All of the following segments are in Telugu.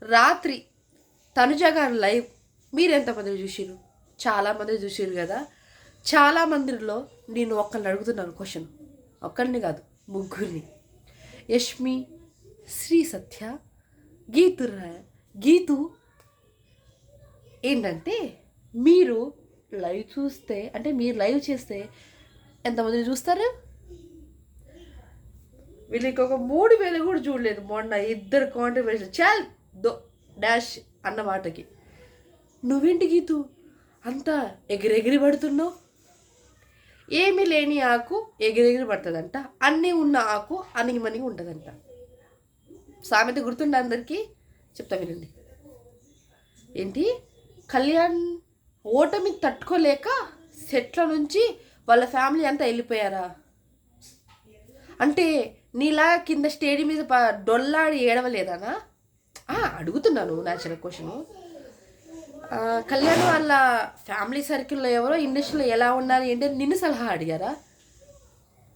రాత్రి తనుజ గారి లైవ్ మీరు ఎంతమంది చూసిరు? చాలామంది చూసిరు కదా. చాలామందిలో నేను ఒక్కరిని అడుగుతున్నాను క్వశ్చన్, ఒక్కరిని కాదు ముగ్గురిని. యష్మి, శ్రీ సత్య, గీతు ఏంటంటే మీరు లైవ్ చూస్తే, అంటే మీరు లైవ్ చేస్తే ఎంతమంది చూస్తారు? వీళ్ళకి ఒక 3,000 కూడా చూడలేదు. మొన్న ఇద్దరు కాంట్రిబ్యూషన్ చాల్ డాష్ అన్న మాటకి. నువ్వేంటి గీతు అంతా ఎగిరెగిరి పడుతున్నావు? ఏమీ లేని ఆకు ఎగిరెగిరి పడుతుందంట, అన్నీ ఉన్న ఆకు అణిగిమణిగి ఉంటుందంట. సామెత గుర్తుండే అందరికీ? చెప్తా వినండి. ఏంటి, కళ్యాణ్ ఓటమి తట్టుకోలేక సెట్ల నుంచి వాళ్ళ ఫ్యామిలీ అంతా వెళ్ళిపోయారా? అంటే నీలా కింద స్టేజ్ మీద డొల్లాడి ఏడవలేదానా? అడుగుతున్నాను న్యాచురల్ క్వశ్చను. కళ్యాణ్ వాళ్ళ ఫ్యామిలీ సర్కిల్లో ఎవరో ఇండస్ట్రీలో ఎలా ఉండాలి ఏంటి నిన్ను సలహా అడిగారా?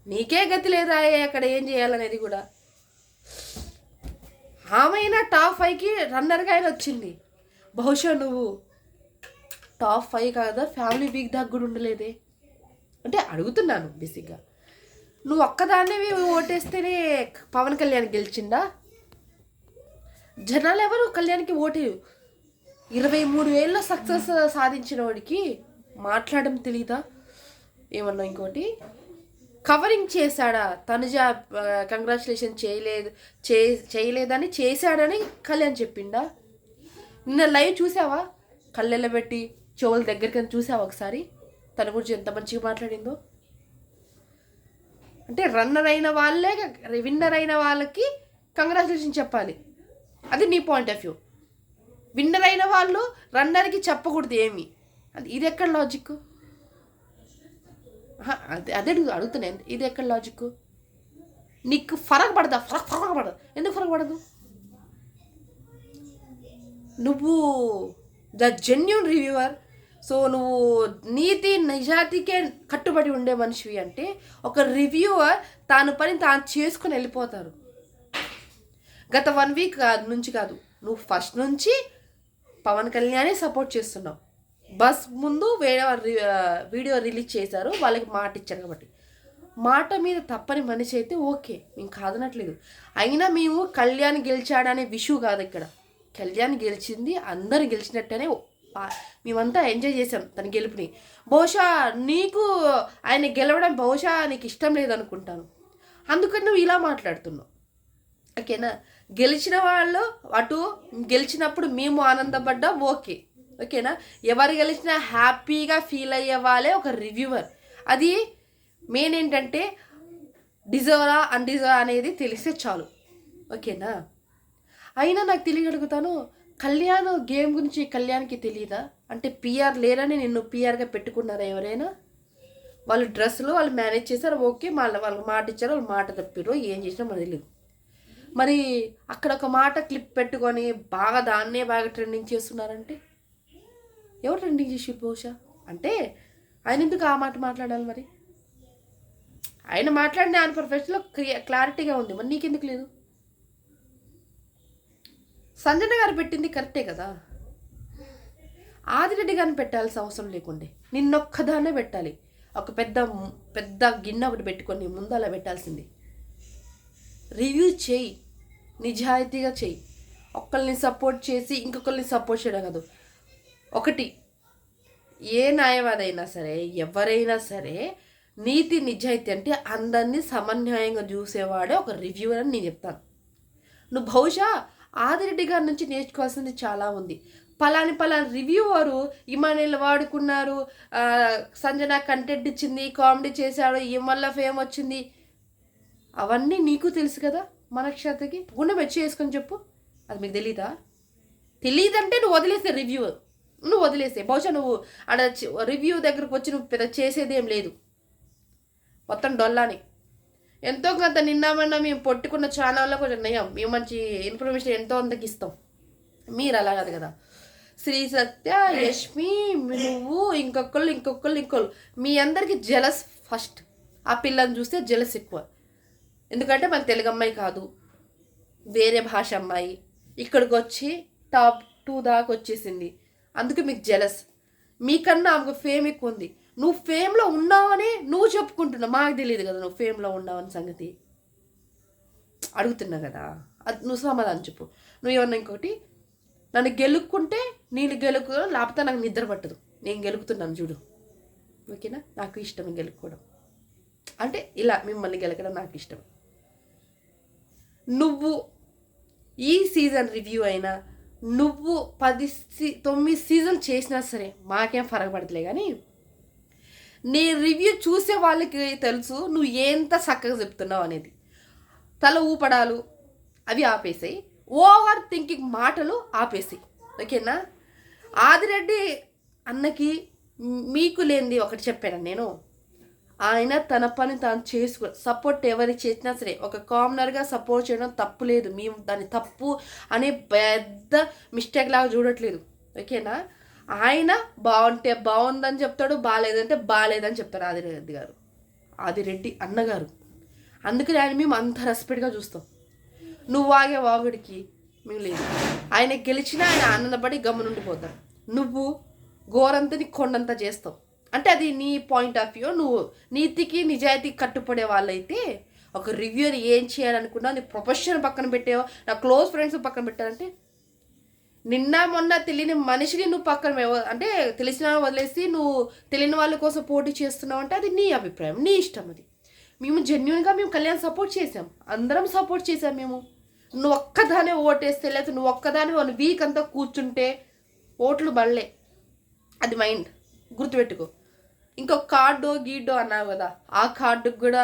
నీకే గతి లేదా అక్కడ ఏం చేయాలనేది కూడా. ఆమె టాప్ 5కి రన్నర్గా ఆయన వచ్చింది. బహుశా నువ్వు టాప్ 5 కాదా ఫ్యామిలీ వీక్ దాకా కూడా ఉండలేదే. అంటే అడుగుతున్నాను బేసిక్గా. నువ్వు ఒక్కదాన్నే ఓటేస్తేనే పవన్ కళ్యాణ్ గెలిచిందా? జనాలు ఎవరు కళ్యాణ్కి ఓటు? 23,000 సక్సెస్ సాధించిన వాడికి మాట్లాడడం తెలీదా? ఏమన్నా ఇంకోటి కవరింగ్ చేశాడా? తనుజ కంగ్రాచులేషన్ చేయలేదని చేశాడని కళ్యాణ్ చెప్పిండా? నిన్న లైవ్ చూసావా? కళ్ళెళ్ళ పెట్టి చెవుల దగ్గరికి చూసావా ఒకసారి? తన గురించి ఎంత మంచిగా మాట్లాడిందో. అంటే రన్నర్ అయిన వాళ్ళే విన్నర్ అయిన వాళ్ళకి కంగ్రాచులేషన్ చెప్పాలి, అది నీ పాయింట్ ఆఫ్ వ్యూ. విన్నర్ అయిన వాళ్ళు రన్నర్కి చెప్పకూడదు ఏమి? ఇది ఎక్కడ లాజిక్? అదే అడుగుతున్నాను, ఇది ఎక్కడ లాజిక్? నీకు ఫరక్ పడదా? ఫరక్ పడదు. ఎందుకు ఫరక్ పడదు? నువ్వు ద జెన్యూన్ రివ్యూవర్. సో నువ్వు నీతి నిజాతికే కట్టుబడి ఉండే మనిషివి అంటే ఒక రివ్యూవర్ తాను పని తాను చేసుకుని వెళ్ళిపోతారు. గత 1 వీక్ నుంచి కాదు, నువ్వు ఫస్ట్ నుంచి పవన్ కళ్యాణే సపోర్ట్ చేస్తున్నావు. బస్ ముందు వేరే వీడియో రిలీజ్ చేశారు, వాళ్ళకి మాట ఇచ్చారు కాబట్టి. మాట మీద తప్పని మనిషి అయితే ఓకే, మేము కాదనట్లేదు. అయినా మేము కళ్యాణ్ గెలిచాడనే విషయం కాదు ఇక్కడ. కళ్యాణ్ గెలిచింది అందరు గెలిచినట్టనే మేమంతా ఎంజాయ్ చేసాం తన గెలుపుని. బహుశా నీకు ఆయన గెలవడం బహుశా నీకు ఇష్టం లేదనుకుంటాను, అందుకని నువ్వు ఇలా మాట్లాడుతున్నావు. ఓకేనా? గెలిచిన వాళ్ళు అటు గెలిచినప్పుడు మేము ఆనందపడ్డాం, ఓకే. ఓకేనా? ఎవరు గెలిచినా హ్యాపీగా ఫీల్ అయ్యే వాళ్ళే ఒక రివ్యూవర్. అది మెయిన్ ఏంటంటే డిజర్వా అన్డిజర్వ్ అనేది తెలిస్తే చాలు. ఓకేనా? అయినా నాకు తెలియగలుగుతాను, కళ్యాణ్ గేమ్ గురించి కళ్యాణ్కి తెలియదా? అంటే పిఆర్ లేరని నిన్ను పిఆర్గా పెట్టుకున్నారా ఎవరైనా? వాళ్ళు డ్రెస్సులు వాళ్ళు మేనేజ్ చేశారు, ఓకే. వాళ్ళకి మాట ఇచ్చారు, వాళ్ళు మాట తప్పిరు, ఏం చేసినా మనకు తెలియదు. మరి అక్కడ ఒక మాట క్లిప్ పెట్టుకొని దాన్నే బాగా ట్రెండింగ్ చేస్తున్నారంటే ఎవరు ట్రెండింగ్ చేసి? బహుశా అంటే ఆయన ఎందుకు ఆ మాట మాట్లాడాలి? మరి ఆయన మాట్లాడిన ఆయన ప్రొఫెషన్లో క్లారిటీగా ఉంది, మరి నీకెందుకు లేదు? సంజన గారు పెట్టింది కరెక్టే కదా. ఆదిరెడ్డి గారిని పెట్టాల్సిన అవసరం లేకుండే నిన్నొక్కదాన్నే పెట్టాలి. ఒక పెద్ద గిన్నె ఒకటి పెట్టుకొని ముందు అలా పెట్టాల్సింది. రివ్యూ చేయి, నిజాయితీగా చేయి. ఒకళ్ళని సపోర్ట్ చేసి ఇంకొకరిని సపోర్ట్ చేయడం కాదు. ఒకటి, ఏ న్యాయవాదైనా సరే ఎవరైనా సరే నీతి నిజాయితీ అంటే అందరినీ సమన్యాయంగా చూసేవాడే ఒక రివ్యూవర్ అని నేను చెప్తాను. నువ్వు బహుశా ఆదిరెడ్డి గారి నుంచి నేర్చుకోవాల్సింది చాలా ఉంది. పలాని రివ్యూవరు ఇమానేలు వాడుకున్నారు, సంజన కంటెంట్ ఇచ్చింది, కామెడీ చేశాడు, ఈ వల్ల ఫేమ్ వచ్చింది, అవన్నీ నీకు తెలుసు కదా. మనక్షతకి గుండె మెచ్చి వేసుకొని చెప్పు, అది మీకు తెలీదా? తెలియదంటే నువ్వు వదిలేసే రివ్యూవర్, నువ్వు వదిలేసే. బహుశా నువ్వు ఆడ రివ్యూ దగ్గరకు వచ్చి నువ్వు పెద్ద చేసేది ఏం లేదు, మొత్తం డొల్లాని. ఎంతో కొంత నిన్నామన్నా మేము పట్టుకున్న ఛానల్లో కొంచెం నయం, మేము మంచి ఇన్ఫర్మేషన్ ఎంతో అంతకి ఇస్తాం. మీరు అలా కాదు కదా. శ్రీ సత్య, యష్మి, నువ్వు ఇంకొకళ్ళు మీ అందరికీ జెలస్ ఫస్ట్. ఆ పిల్లని చూస్తే జెలస్ ఎక్కువ. ఎందుకంటే మన తెలుగు అమ్మాయి కాదు, వేరే భాష అమ్మాయి. ఇక్కడికి వచ్చి టాప్ 2 దాకా వచ్చేసింది. అందుకే మీకు జెలస్. మీకన్నా ఆమెకు ఫేమ్ ఎక్కువ ఉంది. నువ్వు ఫేమ్లో ఉన్నావని నువ్వు చెప్పుకుంటున్నావు, మాకు తెలియదు కదా నువ్వు ఫేమ్లో ఉన్నావని సంగతి. అడుగుతున్నా కదా, అది నువ్వు సమాధానం చెప్పు. నువ్వు ఏమన్నా ఇంకోటి, నన్ను గెలుక్కుంటే నేను లేకపోతే నాకు నిద్ర పట్టదు, నేను గెలుకుతున్నాను చూడు, ఓకేనా? నాకు ఇష్టం గెలుక్కోవడం అంటే ఇలా మిమ్మల్ని గెలకడం నాకు ఇష్టం. నువ్వు ఈ సీజన్ రివ్యూ అయినా నువ్వు 9 సీజన్ చేసినా సరే మాకేం ఫరక పడతలే. కానీ నీ రివ్యూ చూసే వాళ్ళకి తెలుసు నువ్వు ఎంత చక్కగా చెప్తున్నావు అనేది. తల ఊపడాలు అవి ఆపేసాయి, ఓవర్ థింకింగ్ మాటలు ఆపేసాయి, ఓకేనా? ఆదిరెడ్డి అన్నకి మీకు లేనిది ఒకటి చెప్పాను నేను, ఆయన తన పని తాను చేసుకో, సపోర్ట్ ఎవరికి చేసినా సరే ఒక కామనర్గా సపోర్ట్ చేయడం తప్పు లేదు. మేము దాన్ని తప్పు అనే పెద్ద మిస్టేక్ లాగా చూడట్లేదు, ఓకేనా? ఆయన బాగుంటే బాగుందని చెప్తాడు, బాగాలేదంటే బాగాలేదని చెప్తారు ఆదిరెడ్డి అన్నగారు. అందుకని ఆయన మేము అంత రెస్పెక్ట్గా చూస్తాం. నువ్వు వాగే వాగుడికి మేము లేదు. ఆయన గెలిచినా ఆయన ఆనందపడి గమ్మునుండిపోతారు. నువ్వు గోరంతని కొండంత చేస్తావు అంటే అది నీ పాయింట్ ఆఫ్ వ్యూ. నువ్వు నీతికి నిజాయితీకి కట్టుపడే వాళ్ళైతే ఒక రివ్యూని ఏం చేయాలనుకున్నా నీ ప్రొఫెషన్ పక్కన పెట్టావో, నా క్లోజ్ ఫ్రెండ్స్ పక్కన పెట్టారంటే, నిన్న మొన్న తెలియని మనిషిని నువ్వు పక్కన అంటే తెలిసిన వదిలేసి నువ్వు తెలియని వాళ్ళ కోసం పోటీ చేస్తున్నావు అంటే అది నీ అభిప్రాయం, నీ ఇష్టం. అది మేము జెన్యున్గా మేము కళ్యాణ్ సపోర్ట్ చేసాం, అందరం సపోర్ట్ చేసాం. మేము నువ్వు ఒక్కదానే ఓటేస్తే లేదా నువ్వు ఒక్కదానే 1 వీక్ అంతా కూర్చుంటే ఓట్లు బళ్ళే, అది మైండ్ గుర్తుపెట్టుకో. ఇంకో కార్డు గీడ్డో అన్నావు కదా, ఆ కార్డుకు కూడా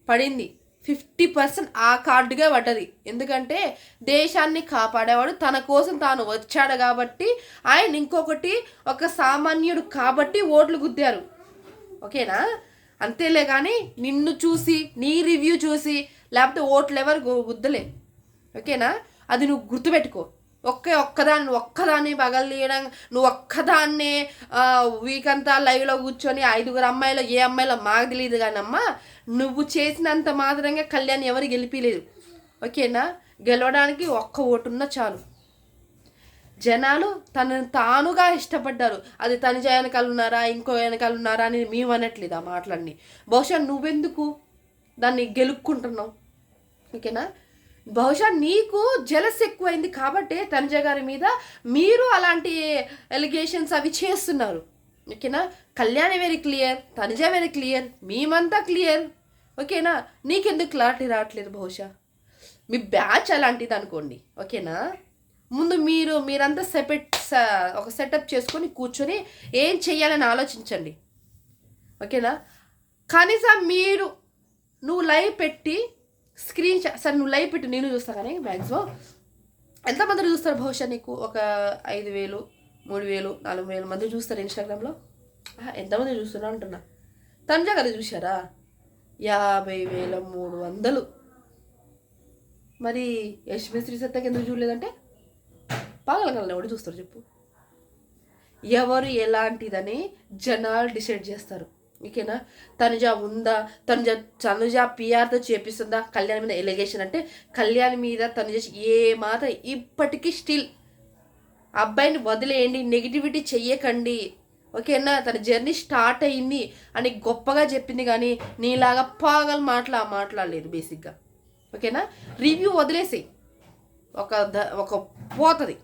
పడింది 50% ఆ కార్డుగా పడ్డది. ఎందుకంటే దేశాన్ని కాపాడేవాడు తన కోసం తాను వచ్చాడు కాబట్టి, ఆయన ఇంకొకటి ఒక సామాన్యుడు కాబట్టి ఓట్లు గుద్దారు, ఓకేనా? అంతేలే. కానీ నిన్ను చూసి నీ రివ్యూ చూసి లేకపోతే ఓట్లు ఎవరు గుద్దలే, ఓకేనా? అది నువ్వు గుర్తుపెట్టుకో. ఒక్కదాన్ని పగలదీయడం, నువ్వు ఒక్కదాన్నే వీక్ అంతా లైవ్లో కూర్చొని 5 అమ్మాయిలో ఏ అమ్మాయిలో మాకు తెలియదు కానీ అమ్మా, నువ్వు చేసినంత మాత్రంగా కళ్యాణ్ ఎవరు గెలిపిలేదు, ఓకేనా? గెలవడానికి ఒక్క ఓటున్నా చాలు. జనాలు తనను తానుగా ఇష్టపడ్డారు. అది తనుజ వెనకాల ఉన్నారా ఇంకో వెనకాల ఉన్నారా అని మేము అనట్లేదు ఆ మాటలన్నీ. బహుశా నువ్వెందుకు దాన్ని గెలుక్కుంటున్నావు, ఓకేనా? బహుశా నీకు జలస్ ఎక్కువైంది కాబట్టి తనుజ గారి మీద మీరు అలాంటి ఎలిగేషన్స్ అవి చేస్తున్నారు, ఓకేనా? Kalyan very clear, Tanuja very clear, మేమంతా క్లియర్, ఓకేనా? నీకెందుకు క్లారిటీ రావట్లేదు? బహుశా మీ బ్యాచ్ అలాంటిది అనుకోండి, ఓకేనా? ముందు మీరంతా ఒక సెటప్ చేసుకొని కూర్చొని ఏం చెయ్యాలని ఆలోచించండి, ఓకేనా? కనీసం నువ్వు లైవ్ పెట్టి స్క్రీన్ సరే నువ్వు లైవ్ పెట్టి నేను చూస్తా, కానీ మ్యాక్సిమం ఎంతమంది చూస్తారు? బహుశా నీకు ఒక 5,000, 3,000, 4,000 మంది చూస్తారు ఇన్స్టాగ్రామ్లో. ఎంతమంది చూస్తున్నా అంటున్నా. తనుజ కదా చూసారా 50,300. మరి యశ్మి శ్రీసత్తకి ఎందుకు చూడలేదంటే పాగలగలని ఎవడు చూస్తారు చెప్పు? ఎవరు ఎలాంటిదని జనాలు డిసైడ్ చేస్తారు, ఓకేనా? తనుజ ఉందా, తనుజ పిఆర్తో చేపిస్తుందా కళ్యాణ్ మీద ఎలిగేషన్ అంటే, కళ్యాణ్ మీద తనుజ ఏ మాట ఇప్పటికీ స్టిల్ అబ్బాయిని వదిలేయండి, నెగిటివిటీ చెయ్యకండి, ఓకేనా? తన జర్నీ స్టార్ట్ అయ్యింది అని గొప్పగా చెప్పింది, కానీ నీలాగా పాగలు మాట్లాడలేదు బేసిక్గా, ఓకేనా? రివ్యూ వదిలేసి ఒక పోతుంది,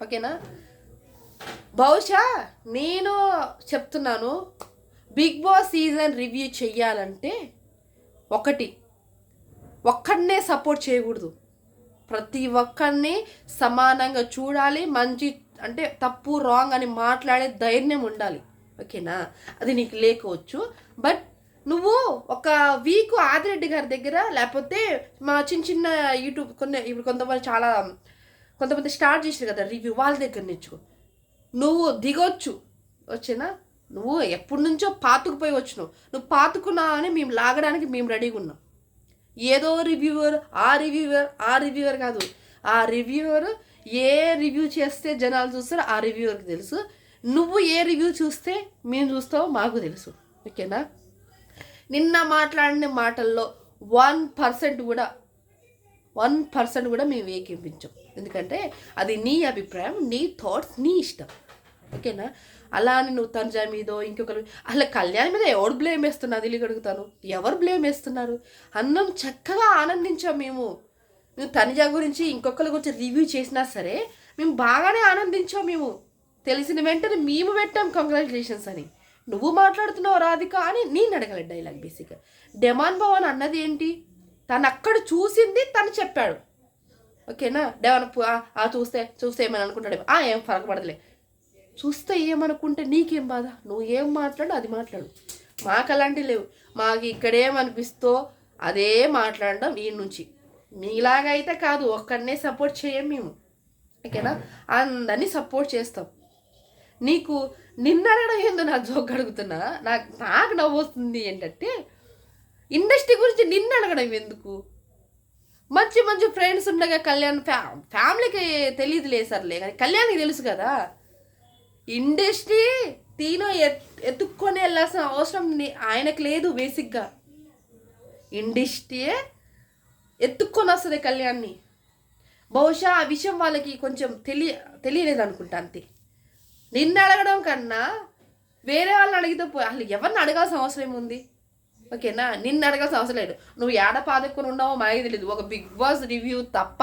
ఓకేనా? బహుశా నేను చెప్తున్నాను, బిగ్ బాస్ సీజన్ రివ్యూ చెయ్యాలంటే ఒక్కడనే సపోర్ట్ చేయకూడదు, ప్రతి ఒక్కరిని సమానంగా చూడాలి. మంచి అంటే తప్పు రాంగ్ అని మాట్లాడే ధైర్యం ఉండాలి, ఓకేనా? అది నీకు లేకపోవచ్చు. బట్ నువ్వు ఒక వీక్ ఆదిరెడ్డి గారి దగ్గర లేకపోతే మా చిన్న యూట్యూబ్ ఇప్పుడు కొంతమంది స్టార్ట్ చేసారు కదా రివ్యూ, వాళ్ళ దగ్గర నేర్చుకో. నువ్వు దిగొచ్చు, వచ్చేనా? నువ్వు ఎప్పటి నుంచో పాతుకుపోయి వచ్చినావు, నువ్వు పాతుకున్నావు అని మేము లాగడానికి మేము రెడీగా ఉన్నాం. ఏదో ఆ రివ్యూవర్ కాదు, ఆ రివ్యూవర్ ఏ రివ్యూ చేస్తే జనాలు చూస్తారో ఆ రివ్యూవర్కి తెలుసు. నువ్వు ఏ రివ్యూ చూస్తే మేము చూస్తావో మాకు తెలుసు, ఓకేనా? నిన్న మాట్లాడిన మాటల్లో 1% కూడా 1% కూడా మేము ఏకీపించాం. ఎందుకంటే అది నీ అభిప్రాయం, నీ థాట్స్, నీ ఇష్టం. ఓకేనా? అలా అని నువ్వు తనుజ మీదో ఇంకొకరు అలా కళ్యాణ్ మీద ఎవరు బ్లేమ్ వేస్తున్నా అది అడుగుతాను. ఎవరు బ్లేమ్ వేస్తున్నారు? అన్నం చక్కగా ఆనందించాం మేము. నువ్వు తనుజ గురించి ఇంకొకరి గురించి రివ్యూ చేసినా సరే మేము బాగానే ఆనందించాం. మేము తెలిసిన వెంటనే మేము పెట్టాం కంగ్రాచులేషన్స్ అని. నువ్వు మాట్లాడుతున్నావు రాధిక అని నేను అడగల డైలాగ్. బేసిక్గా డెమాన్ భవన్ అన్నది ఏంటి? తను అక్కడ చూసింది తను చెప్పాడు. ఓకేనా? డెమాన్ చూస్తే ఏమని అనుకుంటాడు, ఏం ఫరక పడదులే. చూస్తే ఏమనుకుంటే నీకేం బాధ? నువ్వు ఏం మాట్లాడు అది మాట్లాడు. మాకు అలాంటివి లేవు. మాకు ఇక్కడేమనిపిస్తో అదే మాట్లాడడం ఈ నుంచి. మీలాగా అయితే కాదు, ఒక్కడనే సపోర్ట్ చేయం మేము. ఓకేనా? అందరినీ సపోర్ట్ చేస్తాం. నీకు నిన్న అడగడం ఏందో నాకు జోక్ అడుగుతున్నా. నాకు నవ్వు వస్తుంది ఏంటంటే ఇండస్ట్రీ గురించి నిన్న అడగడం ఎందుకు? మంచి మంచి ఫ్రెండ్స్ ఉండగా కళ్యాణ్ ఫ్యామిలీకి తెలియదులే సర్లే, కానీ కళ్యాణ్కి తెలుసు కదా. ఇండస్ట్రీ తీను ఎత్తుక్కొని వెళ్ళాల్సిన అవసరం ఆయనకు లేదు. బేసిక్గా ఇండస్ట్రీ ఎత్తుక్కొని వస్తుంది కళ్యాణ్ని. బహుశా ఆ విషయం వాళ్ళకి కొంచెం తెలియలేదు అనుకుంటా, అంతే. నిన్ను అడగడం కన్నా వేరే వాళ్ళని అడిగితే అసలు ఎవరిని అడగాల్సిన అవసరం ఏముంది? ఓకేనా? నిన్ను అడగాల్సిన అవసరం లేదు. నువ్వు ఏడ పాదకొని ఉన్నావో మాకు తెలియదు. ఒక బిగ్ బాస్ రివ్యూ తప్ప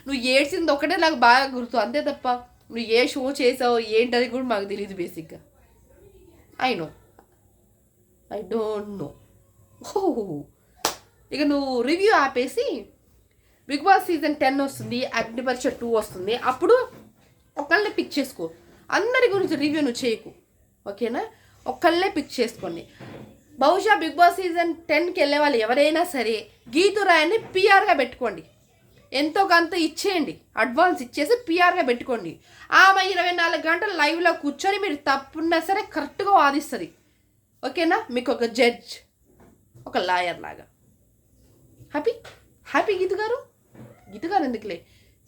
నువ్వు ఏడ్చింది ఒకటే నాకు బాగా గుర్తు, అంతే తప్ప నువ్వు ఏ షో చేసావు ఏంటది కూడా మాకు తెలియదు. బేసిక్గా ఐ డోంట్ నో. ఇక నువ్వు రివ్యూ ఆపేసి బిగ్ బాస్ సీజన్ 10 వస్తుంది, అగ్నిపరీక్ష 2 వస్తుంది, అప్పుడు ఒకళ్ళని పిక్ చేసుకో. అందరి గురించి రివ్యూ నువ్వు చేయకు. ఓకేనా? ఒకళ్ళనే పిక్ చేసుకోండి. బహుశా బిగ్ బాస్ సీజన్ 10కి వెళ్ళే వాళ్ళు ఎవరైనా సరే గీతురాయన్ని పిఆర్గా పెట్టుకోండి. ఎంతో కొంత ఇచ్చేయండి, అడ్వాన్స్ ఇచ్చేసి పిఆర్గా పెట్టుకోండి. ఆమె 24 గంటలు లైవ్లో కూర్చొని మీరు తప్పున్నా సరే కరెక్ట్గా వాదిస్తుంది. ఓకేనా? మీకు ఒక జడ్జ్, ఒక లాయర్ లాగా. హ్యాపీ గీతు గారు ఎందుకులే,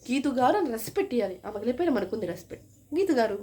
గీతు గారు అని రెస్పెక్ట్ ఇవ్వాలి. ఆమెకు లేకపోయినా మనకుంది రెస్పెక్ట్. గీతు గారు